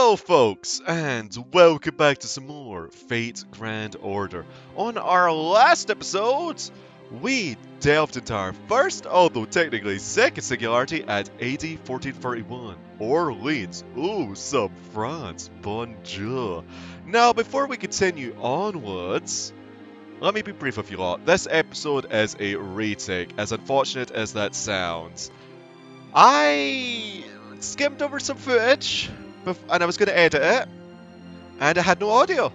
Hello folks, and welcome back to some more Fate Grand Order. On our last episode, we delved into our first, although technically second singularity at AD 1431, Orleans. Ooh, some France, bonjour. Now, before we continue onwards, let me be brief with you lot. This episode is a retake, as unfortunate as that sounds. I skimmed over some footage, and I was going to edit it, and I had no audio.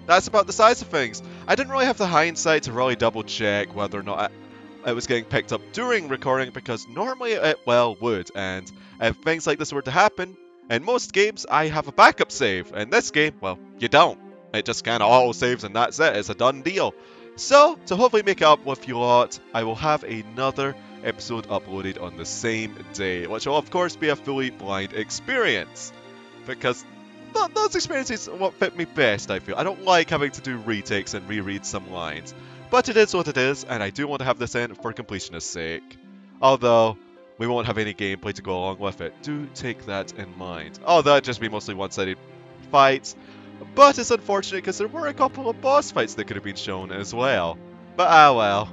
That's about the size of things. I didn't really have the hindsight to really double check whether or not it was getting picked up during recording, because normally it well would, and if things like this were to happen, in most games I have a backup save. In this game, well, you don't. It just kind of auto saves and that's it, it's a done deal. So, to hopefully make it up with you lot, I will have another episode uploaded on the same day, which will of course be a fully blind experience, because those experiences are what fit me best, I feel. I don't like having to do retakes and reread some lines, but it is what it is, and I do want to have this in for completionist's sake. Although, we won't have any gameplay to go along with it, do take that in mind. Although it'd just be mostly one-sided fights, but it's unfortunate because there were a couple of boss fights that could have been shown as well. But ah well.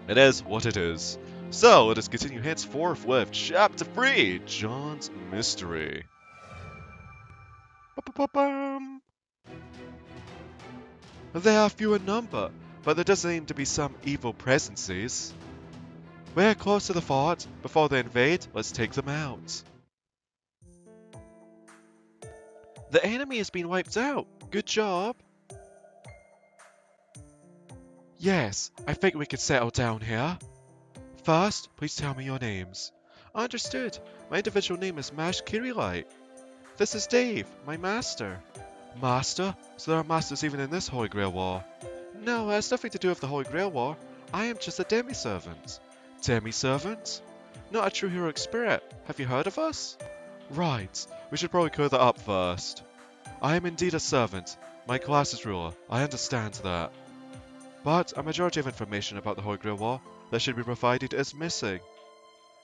It is what it is. So, let us continue henceforth with Chapter 3, John's Mystery. Ba-ba-ba-bum. They are few in number, but there does seem to be some evil presences. We're close to the fort. Before they invade, let's take them out. The enemy has been wiped out. Good job. Yes, I think we could settle down here. First, please tell me your names. Understood. My individual name is Mash Kirilite. This is Dave, my master. Master? So there are masters even in this Holy Grail War? No, it has nothing to do with the Holy Grail War. I am just a demi-servant. Demi-servant? Not a true heroic spirit. Have you heard of us? Right. We should probably clear that up first. I am indeed a servant. My class is ruler. I understand that. But a majority of information about the Holy Grail War that should be provided is missing.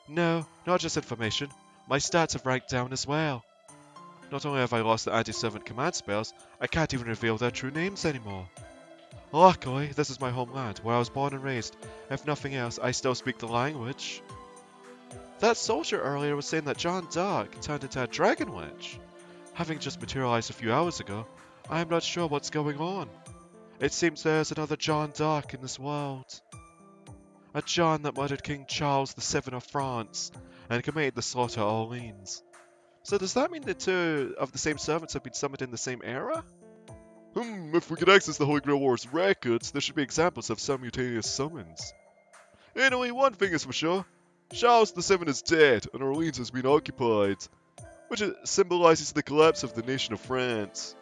No, not just information. My stats have ranked down as well. Not only have I lost the anti-servant command spells, I can't even reveal their true names anymore. Luckily, this is my homeland, where I was born and raised. If nothing else, I still speak the language. That soldier earlier was saying that John Dark turned into a dragon witch. Having just materialized a few hours ago, I am not sure what's going on. It seems there's another John Dark in this world. A John that murdered King Charles VII of France and committed the slaughter at Orleans. So does that mean the two of the same servants have been summoned in the same era? If we could access the Holy Grail War's records, there should be examples of simultaneous summons. Anyway, one thing is for sure. Charles VII is dead and Orleans has been occupied, which symbolizes the collapse of the nation of France.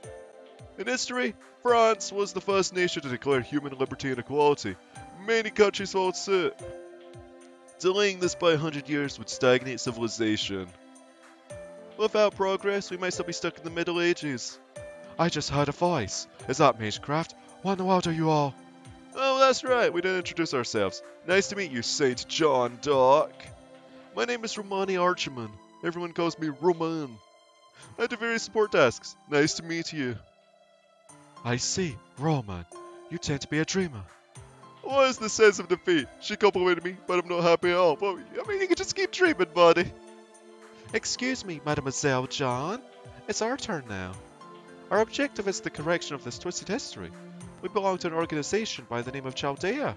In history, France was the first nation to declare human liberty and equality. Many countries followed suit. Delaying this by 100 years would stagnate civilization. Without progress, we might still be stuck in the Middle Ages. I just heard a voice. Is that Magecraft? What in the world are you all? Oh, that's right, we didn't introduce ourselves. Nice to meet you, Saint John Dark. My name is Romani Archman. Everyone calls me Roman. I do various support tasks. Nice to meet you. I see, Roman. You tend to be a dreamer. What is the sense of defeat? She complimented me, but I'm not happy at all. Well, I mean, you can just keep dreaming, buddy. Excuse me, Mademoiselle John. It's our turn now. Our objective is the correction of this twisted history. We belong to an organization by the name of Chaldea.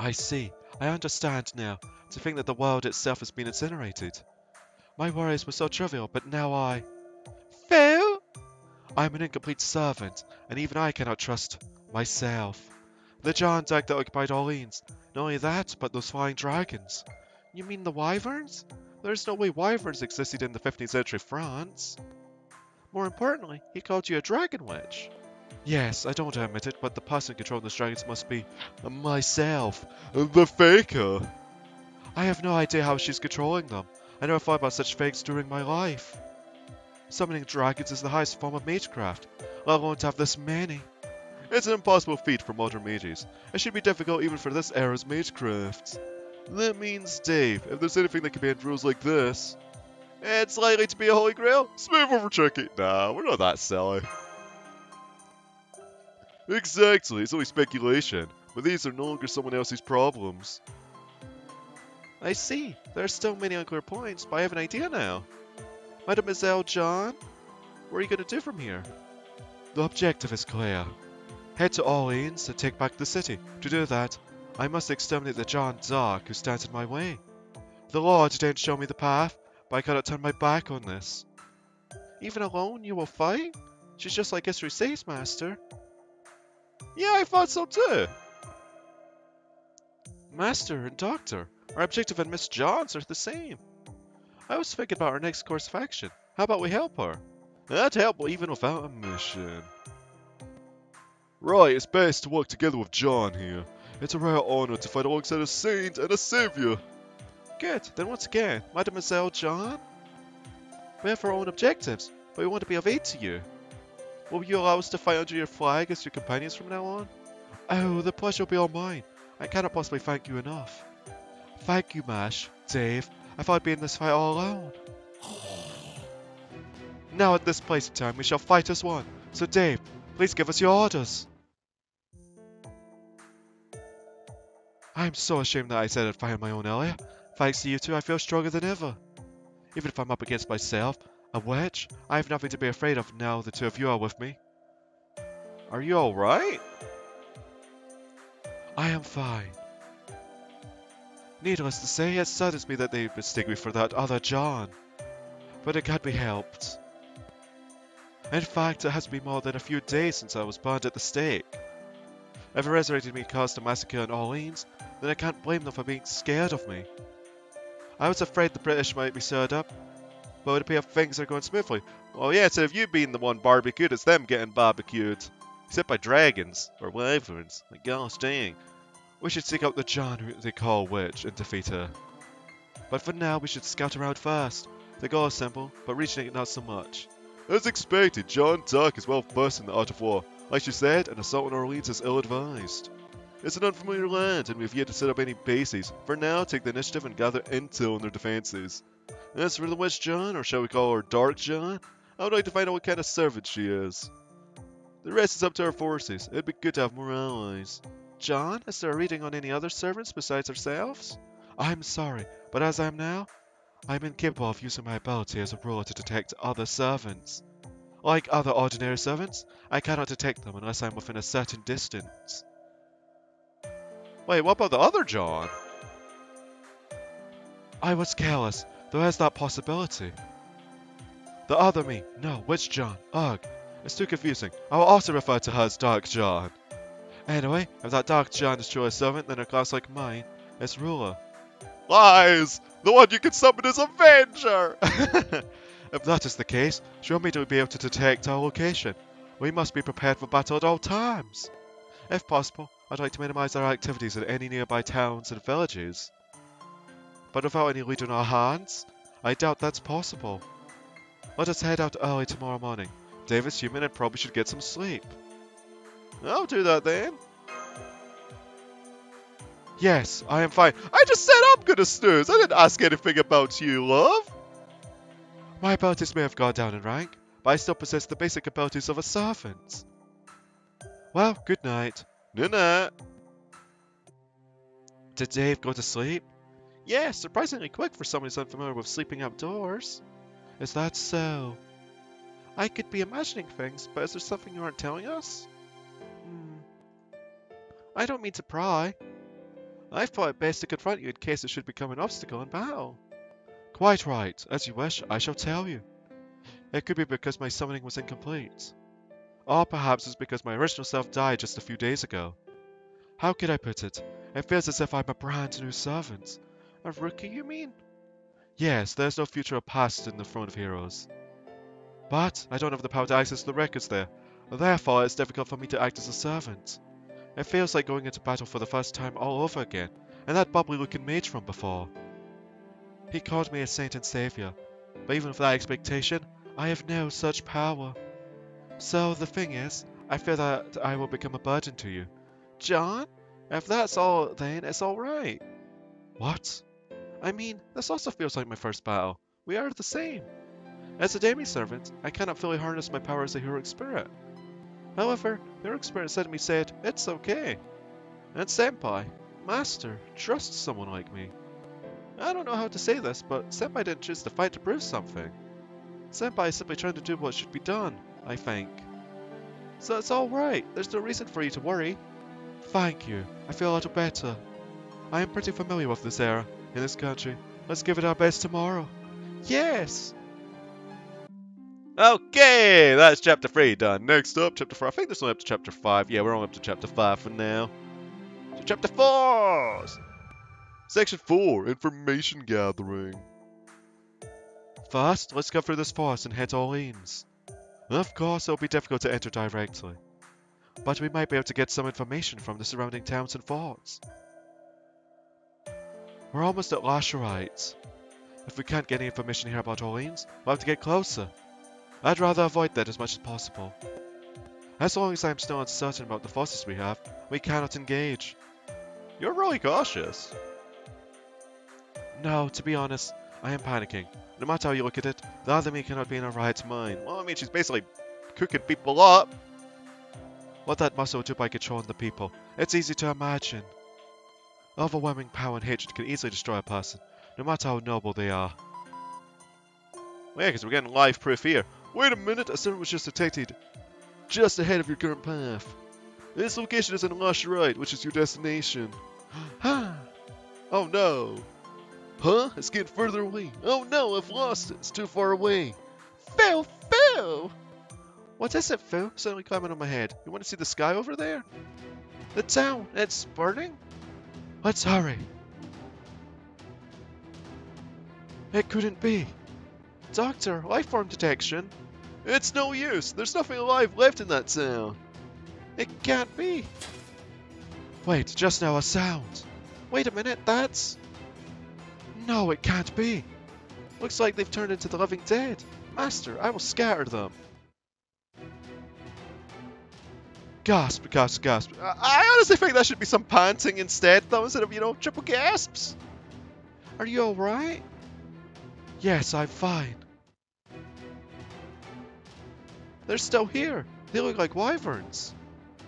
I see. I understand now. To think that the world itself has been incinerated. My worries were so trivial, but now I... Phil? I am an incomplete servant, and even I cannot trust myself. The John Dark that occupied Orleans. Not only that, but those flying dragons. You mean the wyverns? There's no way wyverns existed in the 15th century France. More importantly, he called you a dragon witch. Yes, I don't want to admit it, but the person controlling those dragons must be myself, the faker. I have no idea how she's controlling them. I never thought about such fakes during my life. Summoning dragons is the highest form of magecraft, let alone to have this many. It's an impossible feat for modern mages. It should be difficult even for this era's magecraft. That means, Dave, if there's anything that can bend rules like this... It's likely to be a holy grail. Smooth over tricky. Nah, we're not that silly. Exactly, it's only speculation. But these are no longer someone else's problems. I see. There are still many unclear points, but I have an idea now. Mademoiselle John, what are you going to do from here? The objective is clear. Head to Orleans and take back the city. To do that, I must exterminate the John Dark who stands in my way. The Lord didn't show me the path, but I cannot turn my back on this. Even alone, you will fight? She's just like history says, Master. Yeah, I thought so too. Master and Doctor, our objective and Miss John's are the same. I was thinking about our next course of action. How about we help her? That'd help even without a mission. Right, it's best to work together with John here. It's a rare honor to fight alongside a saint and a savior. Good, then once again, Mademoiselle John? We have our own objectives, but we want to be of aid to you. Will you allow us to fight under your flag as your companions from now on? Oh, the pleasure will be all mine. I cannot possibly thank you enough. Thank you, Mash, Dave. I thought I'd be in this fight all alone. Now at this place and time we shall fight as one. So Dave, please give us your orders. I am so ashamed that I said I'd fight on my own earlier. Thanks to you two, I feel stronger than ever. Even if I'm up against myself, a witch, I have nothing to be afraid of now the two of you are with me. Are you alright? I am fine. Needless to say, it saddens me that they mistake me for that other John. But it can't be helped. In fact, it has been more than a few days since I was burned at the stake. If it resurrected me caused a massacre in Orleans, then I can't blame them for being scared of me. I was afraid the British might be stirred up, but it would appear things are going smoothly. Oh yeah, instead of you being the one barbecued, it's them getting barbecued. Except by dragons, or wyverns, like gosh dang. We should seek out the John who they call Witch and defeat her. But for now, we should scout around first. The goal is simple, but reaching it not so much. As expected, John Dark is well versed in the art of war. Like you said, an assault on Orleans is ill-advised. It's an unfamiliar land, and we've yet to set up any bases. For now, take the initiative and gather intel on their defenses. As for the Witch John, or shall we call her Dark John, I would like to find out what kind of servant she is. The rest is up to our forces. It'd be good to have more allies. John, is there a reading on any other servants besides ourselves? I'm sorry, but as I am now, I'm incapable of using my ability as a ruler to detect other servants. Like other ordinary servants, I cannot detect them unless I'm within a certain distance. Wait, what about the other John? I was careless. There is that possibility. The other me. No, which John? Ugh. It's too confusing. I will also refer to her as Dark John. Anyway, if that Dark John is truly a servant, then a class like mine is ruler. Lies! The one you can summon is Avenger! If that is the case, she'll immediately be able to detect our location. We must be prepared for battle at all times. If possible, I'd like to minimize our activities in any nearby towns and villages. But without any lead on our hands, I doubt that's possible. Let us head out early tomorrow morning. David's human and probably should get some sleep. I'll do that then. Yes, I am fine. I just said I'm gonna snooze. I didn't ask anything about you, love. My abilities may have gone down in rank, but I still possess the basic abilities of a servant. Well, good night. Good night. Did Dave go to sleep? Yes, surprisingly quick for someone who's unfamiliar with sleeping outdoors. Is that so? I could be imagining things, but is there something you aren't telling us? I don't mean to pry. I thought it best to confront you in case it should become an obstacle in battle. Quite right. As you wish, I shall tell you. It could be because my summoning was incomplete. Or perhaps it's because my original self died just a few days ago. How could I put it? It feels as if I'm a brand new servant. A rookie, you mean? Yes, there's no future or past in the Throne of Heroes. But I don't have the power to access the records there. Therefore, it's difficult for me to act as a servant. It feels like going into battle for the first time all over again, and that bubbly-looking mage from before. He called me a saint and savior, but even with that expectation, I have no such power. So the thing is, I fear that I will become a burden to you. John? If that's all, then it's alright. What? I mean, this also feels like my first battle. We are the same. As a demi-servant, I cannot fully harness my power as a heroic spirit. However, the heroic spirit inside of me said, it's okay. And Senpai, Master, trusts someone like me. I don't know how to say this, but Senpai didn't choose to fight to prove something. Senpai is simply trying to do what should be done, I think. So it's alright, there's no reason for you to worry. Thank you, I feel a little better. I am pretty familiar with this era, in this country. Let's give it our best tomorrow. Yes! Okay, that's chapter 3 done. Next up, chapter 4. I think there's only up to chapter 5. Yeah, we're only up to chapter 5 for now. So chapter 4! Section 4, Information Gathering. First, let's go through this forest and head to Orleans. Of course, it'll be difficult to enter directly, but we might be able to get some information from the surrounding towns and forts. We're almost at Lasherite. If we can't get any information here about Orleans, we'll have to get closer. I'd rather avoid that as much as possible. As long as I'm still uncertain about the forces we have, we cannot engage. You're really cautious. No, to be honest, I am panicking. No matter how you look at it, the other me cannot be in her right mind. Well, I mean, she's basically cooking people up. What that muscle do by controlling the people, it's easy to imagine. Overwhelming power and hatred can easily destroy a person, no matter how noble they are. Well, yeah, because we're getting live proof here. Wait a minute, a servant was just detected just ahead of your current path. This location is in Lasherite, which is your destination. Ha! Oh no! Huh? It's getting further away. Oh no, I've lost it. It's too far away. Phil! Phil! What is it, Phil? Suddenly climbing on my head. You want to see the sky over there? The town, it's burning? Let's hurry. It couldn't be. Doctor, lifeform detection. It's no use. There's nothing alive left in that town. It can't be. Wait, just now a sound. Wait a minute, that's... No, it can't be. Looks like they've turned into the living dead. Master, I will scatter them. Gasp, gasp, gasp. I honestly think that should be some panting instead, though, instead of, you know, triple gasps. Are you alright? Yes, I'm fine. They're still here. They look like wyverns.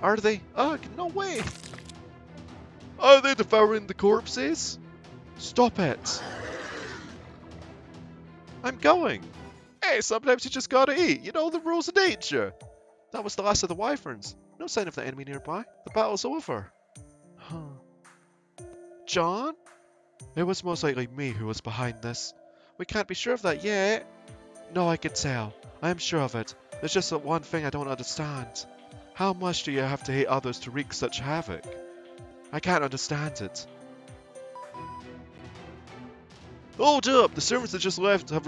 Are they? Ugh, no way. Are they devouring the corpses? Stop it. I'm going. Hey, sometimes you just gotta eat. You know the rules of nature. That was the last of the wyverns. No sign of the enemy nearby. The battle's over. Huh. John? It was most likely me who was behind this. We can't be sure of that yet. No, I can tell. I am sure of it. There's just that one thing I don't understand. How much do you have to hate others to wreak such havoc? I can't understand it. Hold up! The servants that just left have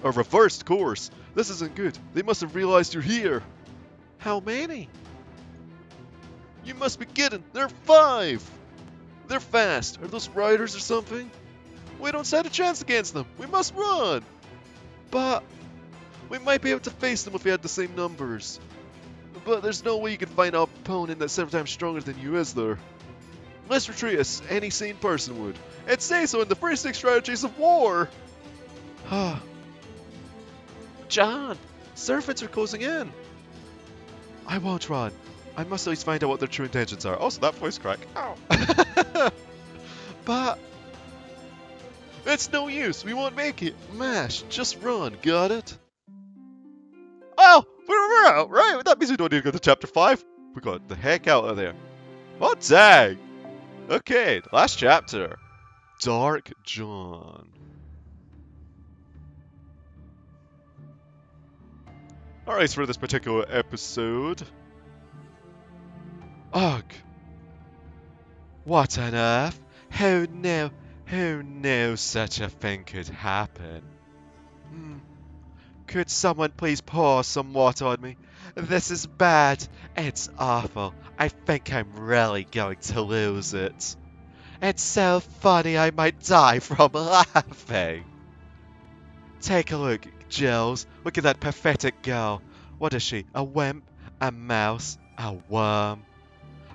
reversed course. This isn't good. They must have realized you're here. How many? You must be kidding. There are 5! They're fast. Are those riders or something? We don't stand a chance against them. We must run. But we might be able to face them if we had the same numbers. But there's no way you can find an opponent that's 7 times stronger than you, is there? Let's retreat as any sane person would. It says so in the first 6 strategies of war. John, servants are closing in. I won't run. I must at least find out what their true intentions are. Also, that voice crack. Ow. But it's no use. We won't make it. Mash, just run. Got it? Oh, we're out, right? That means we don't need to go to chapter 5. We got the heck out of there. Oh, dang. Okay, the last chapter. Dark John. Alright, for this particular episode. Ugh. What on earth? Who knew such a thing could happen? Could someone please pour some water on me? This is bad. It's awful. I think I'm really going to lose it. It's so funny I might die from laughing. Take a look, Jules. Look at that pathetic girl. What is she? A wimp? A mouse? A worm?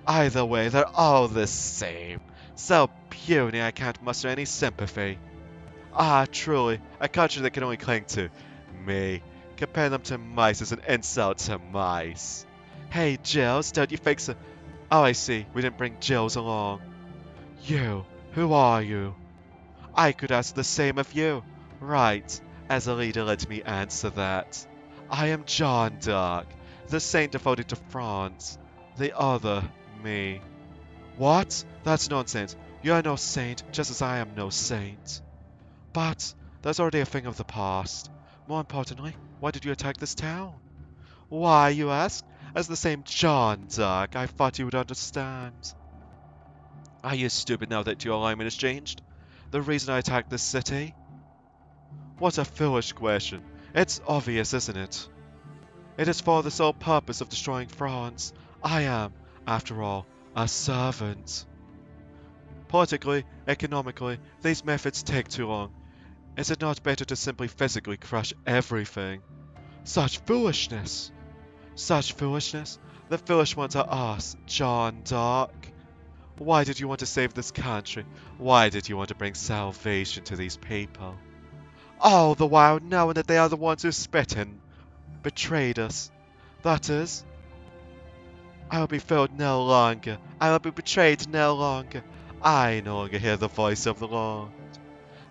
Either way, they're all the same. So puny I can't muster any sympathy. Ah, truly, a country that can only cling to me. Compare them to mice is an insult to mice. Hey, Jills, don't you think so? Oh, I see, we didn't bring Jills along. You, who are you? I could ask the same of you. Right, as a leader, let me answer that. I am John Dark, the saint devoted to France. The other, me. What? That's nonsense. You're no saint, just as I am no saint. But that's already a thing of the past. More importantly, why did you attack this town? Why, you ask? As the same John Dark, I thought you would understand. Are you stupid now that your alignment has changed? The reason I attacked this city? What a foolish question. It's obvious, isn't it? It is for the sole purpose of destroying France. I am, after all, a servant. Politically, economically, these methods take too long. Is it not better to simply physically crush everything? Such foolishness! Such foolishness? The foolish ones are us, John Dark. Why did you want to save this country? Why did you want to bring salvation to these people? All the while knowing that they are the ones who spit and betrayed us. That is, I will be failed no longer. I will be betrayed no longer. I no longer hear the voice of the Lord.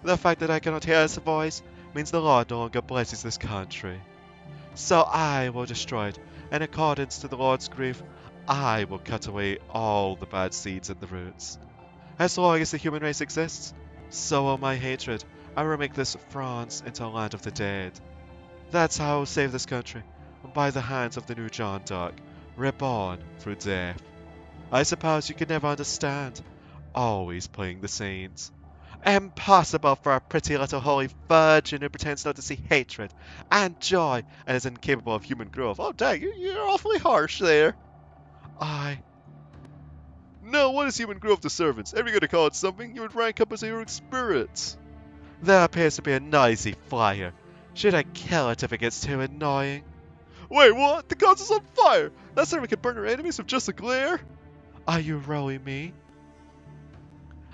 The fact that I cannot hear his voice means the Lord no longer blesses this country. So I will destroy it. In accordance to the Lord's grief, I will cut away all the bad seeds at the roots. As long as the human race exists, so will my hatred. I will make this France into a land of the dead. That's how I will save this country, by the hands of the new John Dark, reborn through death. I suppose you could never understand. Always playing the saints. Impossible for a pretty little holy virgin who pretends not to see hatred and joy and is incapable of human growth. Oh, dang, you're awfully harsh there. No, what is human growth to servants? If you're going to call it something, you would rank up as a heroic spirit. There appears to be a noisy flyer. Should I kill it if it gets too annoying? Wait, what? The gods is on fire! That servant can burn her enemies with just a glare? Are you really me?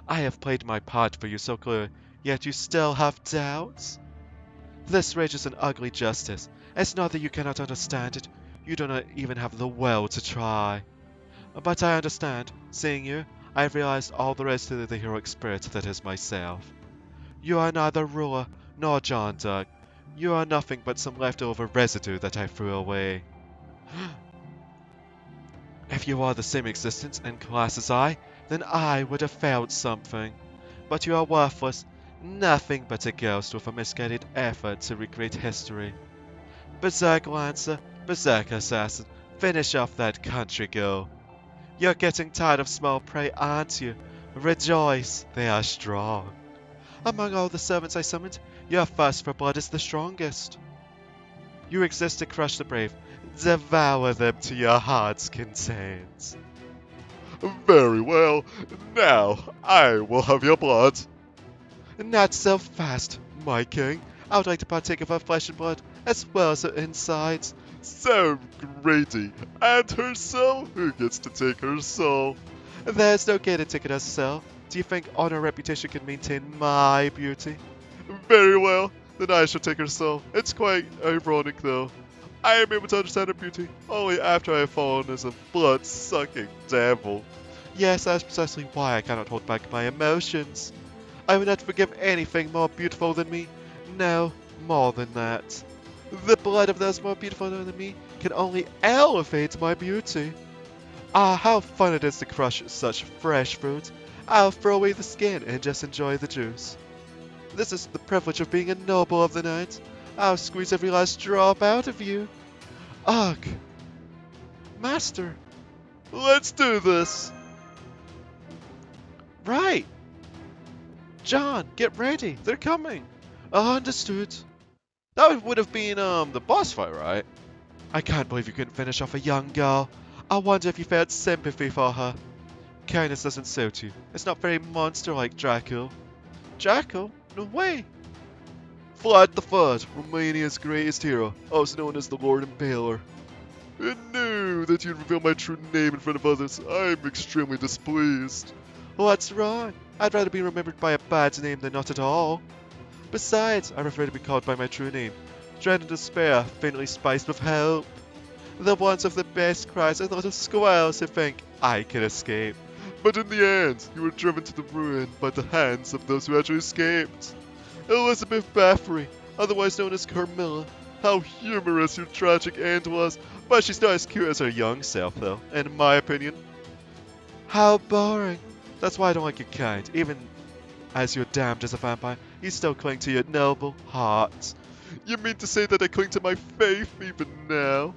I have played my part for you so clearly, yet you still have doubts? This rage is an ugly justice. It's not that you cannot understand it, you do not even have the will to try. But I understand. Seeing you, I have realized all there is to the heroic spirit that is myself. You are neither ruler nor John Dark. You are nothing but some leftover residue that I threw away. If you are the same existence and class as I, then I would have failed something. But you are worthless, nothing but a ghost with a misguided effort to recreate history. Berserk Lancer, Berserk Assassin, finish off that country girl. You're getting tired of small prey, aren't you? Rejoice, they are strong. Among all the servants I summoned, your thirst for blood is the strongest. You exist to crush the brave. Devour them to your heart's content. Very well. Now, I will have your blood. Not so fast, my king. I would like to partake of her flesh and blood, as well as her insides. So greedy. And her soul? Who gets to take her soul? There's no getting to take her soul. Do you think honor and reputation can maintain my beauty? Very well. Then I shall take her soul. It's quite ironic, though. I am able to understand her beauty only after I have fallen as a blood-sucking devil. Yes, that's precisely why I cannot hold back my emotions. I would not forgive anything more beautiful than me. No, more than that. The blood of those more beautiful than me can only elevate my beauty. Ah, how fun it is to crush such fresh fruit. I'll throw away the skin and just enjoy the juice. This is the privilege of being a noble of the night. I'll squeeze every last drop out of you. Ugh. Master. Let's do this. Right. John, get ready. They're coming. Understood. That would have been, the boss fight, right? I can't believe you couldn't finish off a young girl. I wonder if you felt sympathy for her. Kindness doesn't suit you. It's not very monster-like, Draco. Draco? No way. Vlad the Third, Romania's greatest hero, also known as the Lord Impaler. I knew that you'd reveal my true name in front of others. I'm extremely displeased. What's wrong? I'd rather be remembered by a bad name than not at all. Besides, I prefer to be called by my true name. Dread and despair, faintly spiced with hope. The ones of the best cries are the little squirrels who think I can escape. But in the end, you were driven to the ruin by the hands of those who actually escaped. Elizabeth Bathory, otherwise known as Carmilla. How humorous your tragic end was, but she's not as cute as her young self, though, in my opinion. How boring. That's why I don't like your kind. Even as you're damned as a vampire, you still cling to your noble heart. You mean to say that I cling to my faith even now?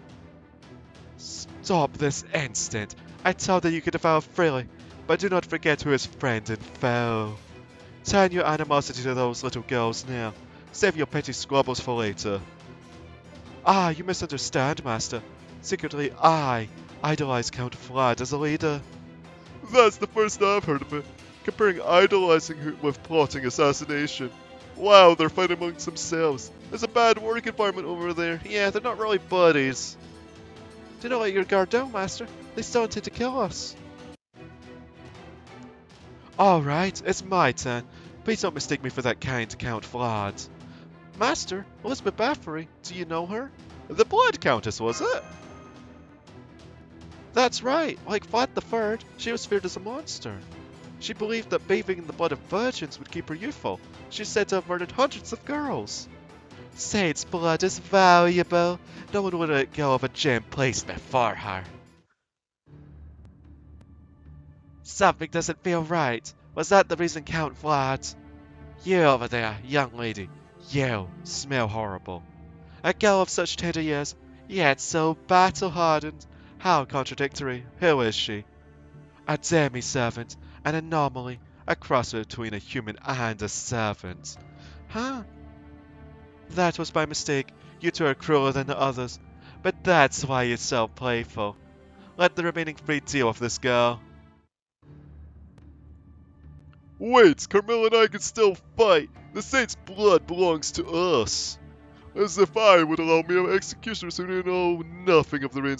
Stop this instant. I told that you could devour freely, but do not forget who is friend and foe. Turn your animosity to those little girls now. Save your petty squabbles for later. Ah, you misunderstand, Master. Secretly, I idolize Count Vlad as a leader. That's the first I've heard of it. Comparing idolizing with plotting assassination. Wow, they're fighting amongst themselves. There's a bad work environment over there. Yeah, they're not really buddies. Do not let your guard down, Master. They still intend to kill us. Alright, it's my turn. Please don't mistake me for that kind Count Vlad. Master, Elizabeth Bathory, do you know her? The Blood Countess, was it? That's right, like Vlad III, she was feared as a monster. She believed that bathing in the blood of virgins would keep her youthful. She's said to have murdered hundreds of girls. Saint's blood is valuable. No one would let go of a gem placed before her. Something doesn't feel right. Was that the reason, Count Vlad? You over there, young lady. You smell horrible. A girl of such tender years, yet so battle-hardened. How contradictory. Who is she? A demi-servant, an anomaly, a cross between a human and a servant. Huh? That was my mistake. You two are crueler than the others. But that's why you're so playful. Let the remaining three deal with this girl. Wait, Carmilla and I can still fight. The saint's blood belongs to us. As if I would allow mere executioners who know nothing of the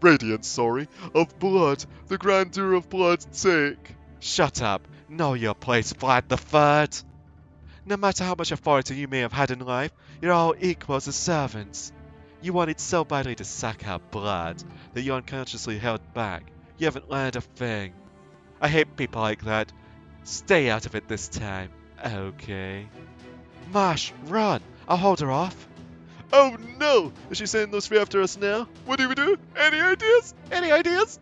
radiance, of blood, the grandeur of blood take. Shut up. Know your place, Vlad III. No matter how much authority you may have had in life, you're all equals as servants. You wanted so badly to suck her blood that you unconsciously held back. You haven't learned a thing. I hate people like that. Stay out of it this time. Okay. Marsh, run! I'll hold her off. Oh no! Is she sending those three after us now? What do we do? Any ideas? Any ideas?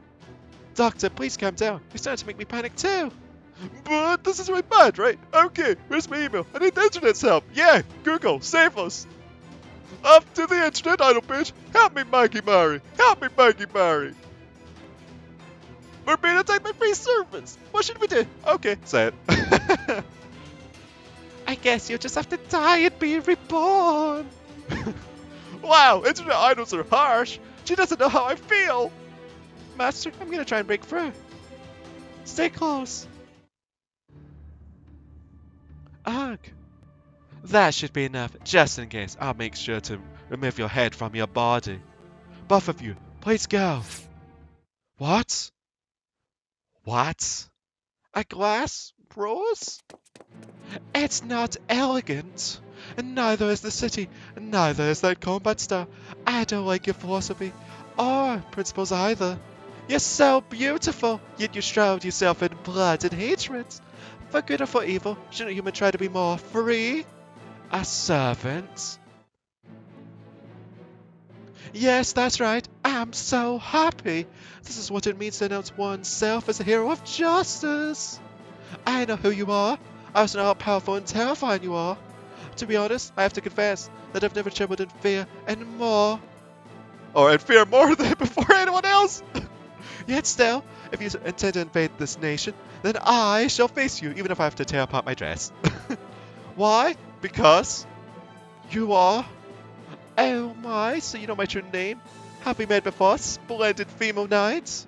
Doctor, please calm down. You're starting to make me panic too. But this is really bad, right? Okay, where's my email? I need the internet's help. Yeah, Google, save us. Up to the internet, idle bitch. Help me, Maggie Mary. Help me, Maggie Mary. We're being attacked by free servants. What should we do? Okay, say it. I guess you'll just have to die and be reborn. Wow, internet idols are harsh. She doesn't know how I feel. Master, I'm gonna try and break through. Stay close. Ugh. That should be enough. Just in case, I'll make sure to remove your head from your body. Both of you, please go. What? What? A glass rose? It's not elegant. And neither is the city, and neither is that combat star. I don't like your philosophy, or principles either. You're so beautiful, yet you shroud yourself in blood and hatred. For good or for evil, shouldn't a human try to be more free? A servant? Yes, that's right. I'm so happy. This is what it means to announce oneself as a hero of justice. I know who you are. I also know how powerful and terrifying you are. To be honest, I have to confess that I've never trembled in fear and more. Or in fear more than before anyone else. Yet still, if you intend to invade this nation, then I shall face you, even if I have to tear apart my dress. Why? Because you are. Oh my, so you know my true name? Have we met before, splendid female knight?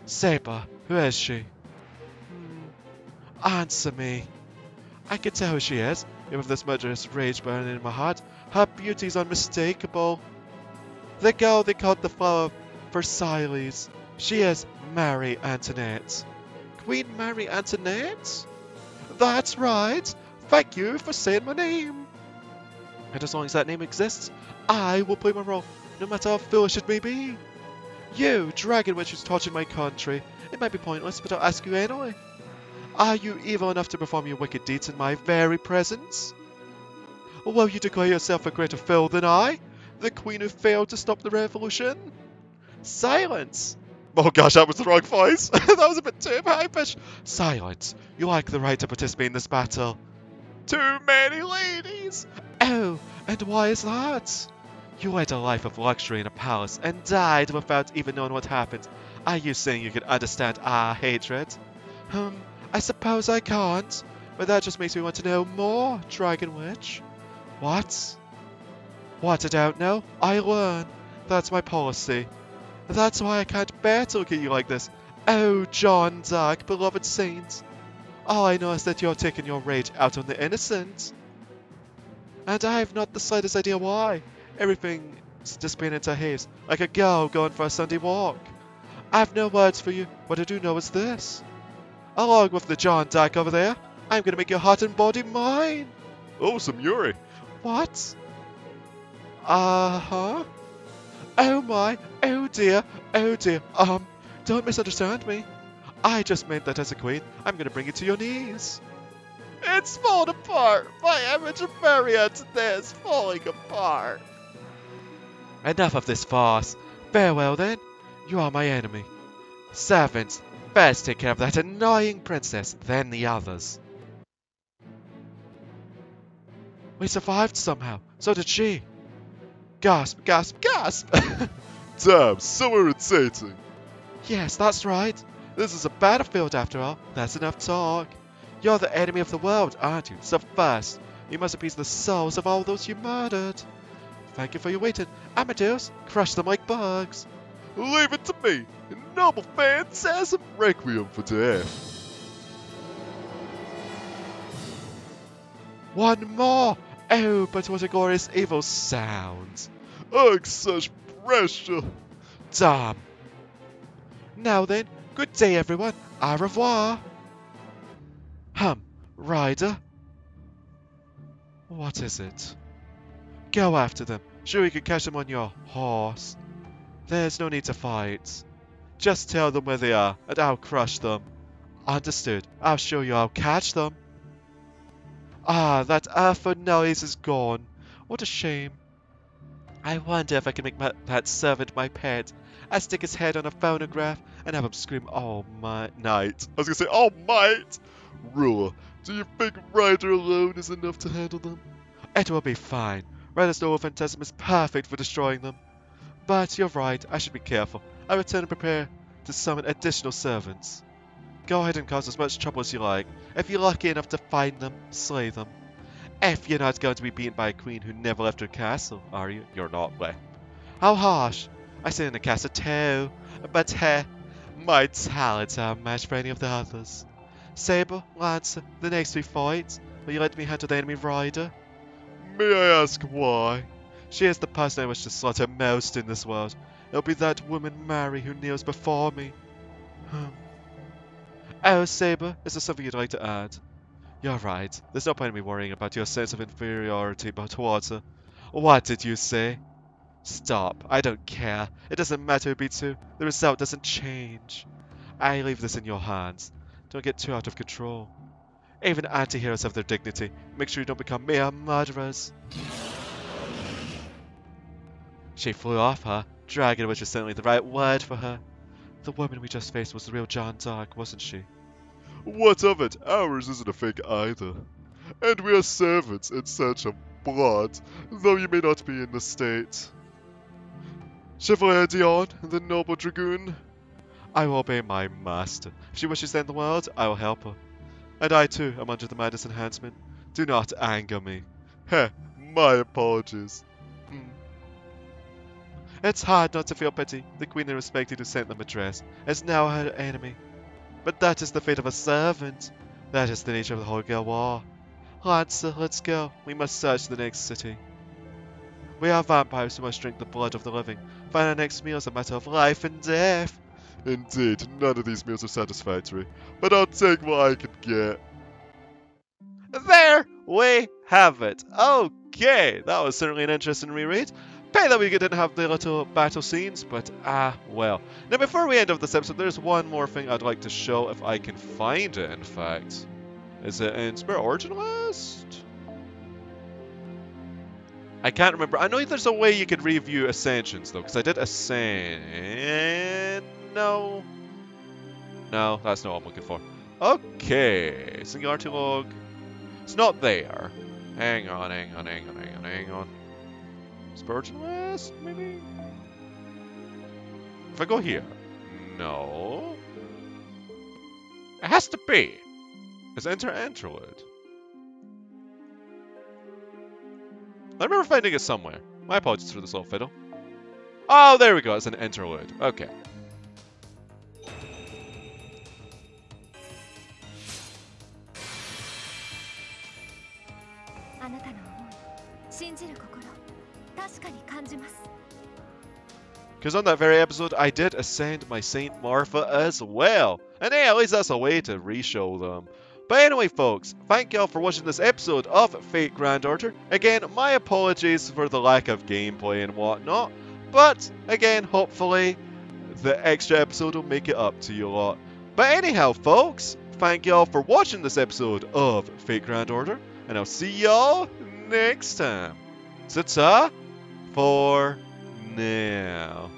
Saber, who is she? Answer me. I can tell who she is, even with this murderous rage burning in my heart. Her beauty's unmistakable. The girl they called the Flower of Versailles. She is Marie Antoinette. Queen Marie Antoinette? That's right. Thank you for saying my name. And as long as that name exists, I will play my role, no matter how foolish it may be. You, dragon witch who's tortured my country, it might be pointless, but I'll ask you anyway. Are you evil enough to perform your wicked deeds in my very presence? Or will you declare yourself a greater fool than I, the queen who failed to stop the revolution? Silence! Oh gosh, that was the wrong voice. That was a bit too high-pitched. Silence. You lack the right to participate in this battle. Too many ladies! Oh, and why is that? You led a life of luxury in a palace and died without even knowing what happened. Are you saying you can understand our hatred? I suppose I can't, but that just makes me want to know more, Dragon Witch. What? What I don't know, I learn. That's my policy. That's why I can't bear to look at you like this. Oh, John Dark, beloved saint. All I know is that you're taking your rage out on the innocent. And I have not the slightest idea why. Everything's just been into haze, like a girl going for a Sunday walk. I have no words for you. What I do know is this. Along with the John Dark over there, I'm going to make your heart and body mine. Oh, some Yuri. What? Uh-huh. Oh my, oh dear, don't misunderstand me. I just meant that as a queen, I'm going to bring you to your knees. It's falling apart. My image of Marionette is falling apart. Enough of this farce. Farewell then. You are my enemy. Servants, first take care of that annoying princess, then the others. We survived somehow. So did she. Gasp, gasp, gasp! Damn, so irritating. Yes, that's right. This is a battlefield after all. That's enough talk. You're the enemy of the world, aren't you? So first, you must appease the souls of all those you murdered. Thank you for your waiting. Amadeus, crush them like bugs. Leave it to me. Noble phantasm, requiem for death. One more. Oh, but what a glorious evil sound. Ugh, such pressure. Damn. Now then, good day everyone. Au revoir. Ryder? What is it? Go after them. Sure you can catch them on your horse. There's no need to fight. Just tell them where they are, and I'll crush them. Understood. I'll show you I'll catch them. Ah, that earthful noise is gone. What a shame. I wonder if I can make that servant my pet. I stick his head on a phonograph and have him scream all night. I was gonna say all might. Ruler, do you think Ryder alone is enough to handle them? It will be fine. Ryder's noble phantasm is perfect for destroying them. But you're right, I should be careful. I return and prepare to summon additional servants. Go ahead and cause as much trouble as you like. If you're lucky enough to find them, slay them. If you're not going to be beaten by a queen who never left her castle, are you? You're not, well. How harsh. I sit in the castle too, but my talents are unmatched for any of the others. Saber, Lancer, the next we fight, will you let me handle the enemy Ryder? May I ask why? She is the person I wish to slaughter most in this world. It'll be that woman Mary who kneels before me. Oh, Saber, is there something you'd like to add? You're right. There's no point in me worrying about your sense of inferiority towards her. What did you say? Stop. I don't care. It doesn't matter who beats who. The result doesn't change. I leave this in your hands. Don't get too out of control. Even anti-heroes have their dignity. Make sure you don't become mere murderers. She flew off, huh? Dragon, which is certainly the right word for her. The woman we just faced was the real John Dark, wasn't she? What of it? Ours isn't a fake either. And we are servants in search of blood, though you may not be in the state. Chevalier Dion, the noble dragoon. I will obey my master. If she wishes to end the world, I will help her. And I too am under the madness enhancement. Do not anger me. Heh, my apologies. It's hard not to feel pity. The queen they respected who sent them address is now her enemy. But that is the fate of a servant. That is the nature of the whole girl war. Lancer, let's go. We must search the next city. We are vampires who must drink the blood of the living. Find our next meal is a matter of life and death. Indeed, none of these meals are satisfactory, but I'll take what I can get. There! we have it. Okay, that was certainly an interesting reread. Pity that we didn't have the little battle scenes, but well. Now, before we end off this episode, there's one more thing I'd like to show if I can find it, in fact. Is it in Spirit Origin List? I can't remember. I know there's a way you could review Ascensions, though, because I did Ascend... No. No, that's not what I'm looking for. Okay, Singularity log. It's not there. Hang on. Spurgeon West, maybe? If I go here. No. It has to be. It's Enter Interlude. I remember finding it somewhere. My apologies for this little fiddle. Oh, there we go. It's an interlude. Okay. Because on that very episode, I did ascend my Saint Martha as well. And hey, at least that's a way to re-show them. But anyway, folks, thank y'all for watching this episode of Fate Grand Order. Again, my apologies for the lack of gameplay and whatnot. But, again, hopefully, the extra episode will make it up to you a lot. But anyhow, folks, thank y'all for watching this episode of Fate Grand Order. And I'll see y'all next time. Ta-ta for now.